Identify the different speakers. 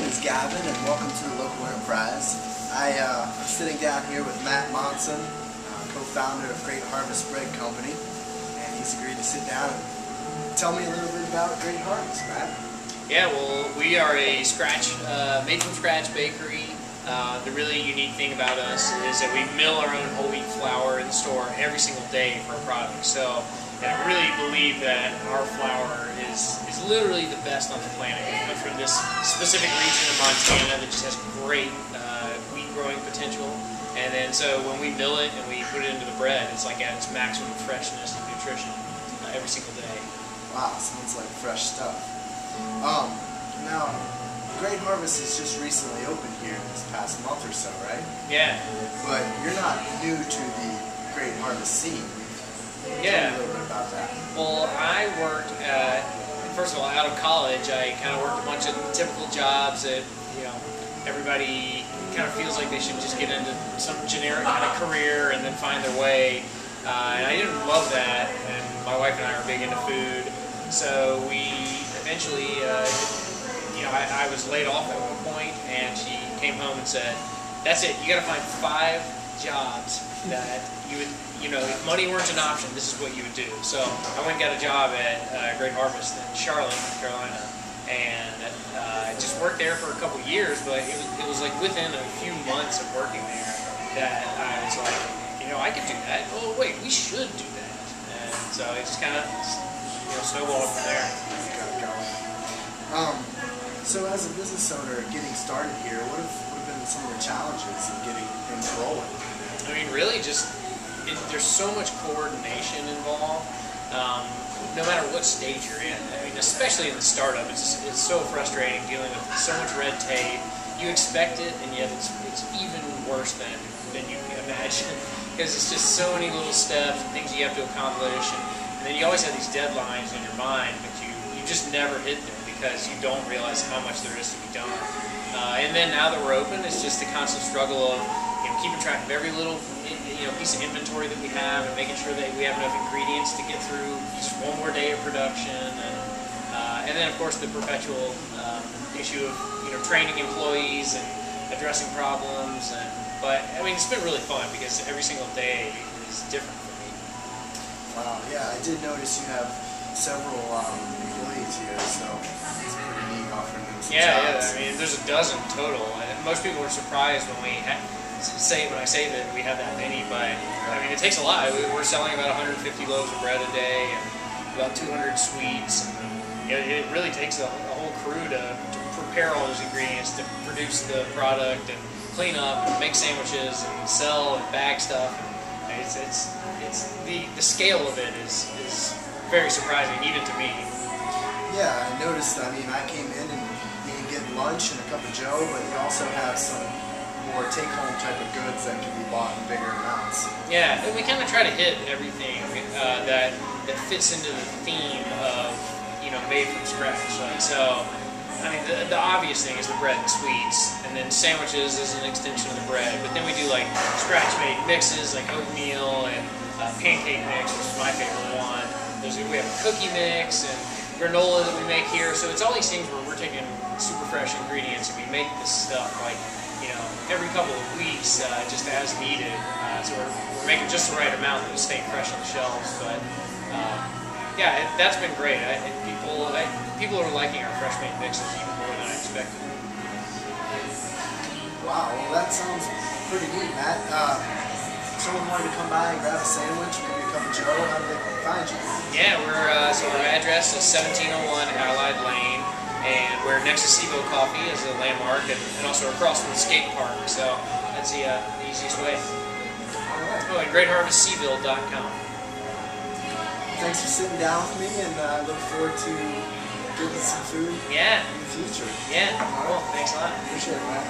Speaker 1: is Gavin, and welcome to the Local Enterprise. I'm sitting down here with Matt Monson, co-founder of Great Harvest Bread Company, and he's agreed to sit down and tell me a little bit about Great Harvest, Matt.
Speaker 2: Yeah, well, we are a made-from-scratch bakery. The really unique thing about us is that we mill our own whole wheat flour in the store every single day for a product. So I really believe that our flour is literally the best on the planet. It comes from this specific region of Montana that just has great wheat growing potential. And then so when we mill it and we put it into the bread, it's like at its maximum freshness and nutrition every single day.
Speaker 1: Wow, sounds like fresh stuff. Now, Great Harvest has just recently opened here this past month or so, right?
Speaker 2: Yeah.
Speaker 1: But you're not new to the Great Harvest scene.
Speaker 2: Yeah.
Speaker 1: Tell me a little bit about that.
Speaker 2: Well, I worked first of all, out of college, I kind of worked a bunch of typical jobs that, everybody kind of feels like they should just get into some generic kind of career and then find their way. And I didn't love that, and my wife and I are big into food. So we eventually, I was laid off at one point, and she came home and said, "That's it, you got to find 5 jobs that you would, if money weren't an option, this is what you would do." So I went and got a job at Great Harvest in Charlotte, North Carolina, and I just worked there for a couple years, but it was like within a few months of working there that I was like, I could do that. Oh wait, we should do that. And so it just kind of snowballed from there.
Speaker 1: So as a business owner getting started here, what have been some of the challenges in getting things rolling?
Speaker 2: I mean, really just, there's so much coordination involved, no matter what stage you're in. I mean, especially in the startup, it's so frustrating dealing with so much red tape. You expect it, and yet it's even worse than you can imagine, because it's just so many little steps and things you have to accomplish, and then you always have these deadlines in your mind, but you just never hit them because you don't realize how much there is to be done. And then now that we're open, it's just a constant struggle of keeping track of every little piece of inventory that we have and making sure that we have enough ingredients to get through just one more day of production, and then of course the perpetual issue of training employees and addressing problems. But I mean, it's been really fun because every single day is different for me.
Speaker 1: Wow, yeah, I did notice you have several employees here, so it's pretty neat offering them some jobs.
Speaker 2: Yeah, I mean, there's a dozen total, and most people are surprised when I say that we have that many, but I mean, it takes a lot. We're selling about 150 loaves of bread a day and about 200 sweets. It really takes a whole crew to prepare all those ingredients, to produce the product and clean up and make sandwiches and sell and bag stuff. And the scale of it is very surprising, even to me.
Speaker 1: Yeah, I noticed. I mean, I came in and you can get lunch and a cup of joe, but you also have some more take-home type of goods that can be bought in bigger amounts.
Speaker 2: Yeah, and we kind of try to hit everything that fits into the theme of made from scratch. So I mean, the obvious thing is the bread and sweets, and then sandwiches is an extension of the bread. But then we do like scratch-made mixes, like oatmeal and pancake mix, which is my favorite one. We have a cookie mix and granola that we make here. So it's all these things where we're taking super fresh ingredients and we make this stuff like every couple of weeks, just as needed. So we're making just the right amount that is staying fresh on the shelves. But yeah, that's been great. People are liking our fresh made mixes even more than I expected.
Speaker 1: Wow, well that sounds pretty neat, Matt. If someone wanted to come by and grab a sandwich, maybe a cup of joe, how do they find you?
Speaker 2: Yeah, so our address is 1701 Allied Lane, and we're next to Sevo Coffee as a landmark, and also across from the skate park. So that's the easiest way.
Speaker 1: All right.
Speaker 2: Oh, and GreatHarvestSeaville.com.
Speaker 1: Thanks for sitting down with me, and I look forward to getting some food in the future.
Speaker 2: Yeah, cool. Thanks a lot.
Speaker 1: Appreciate it, Matt.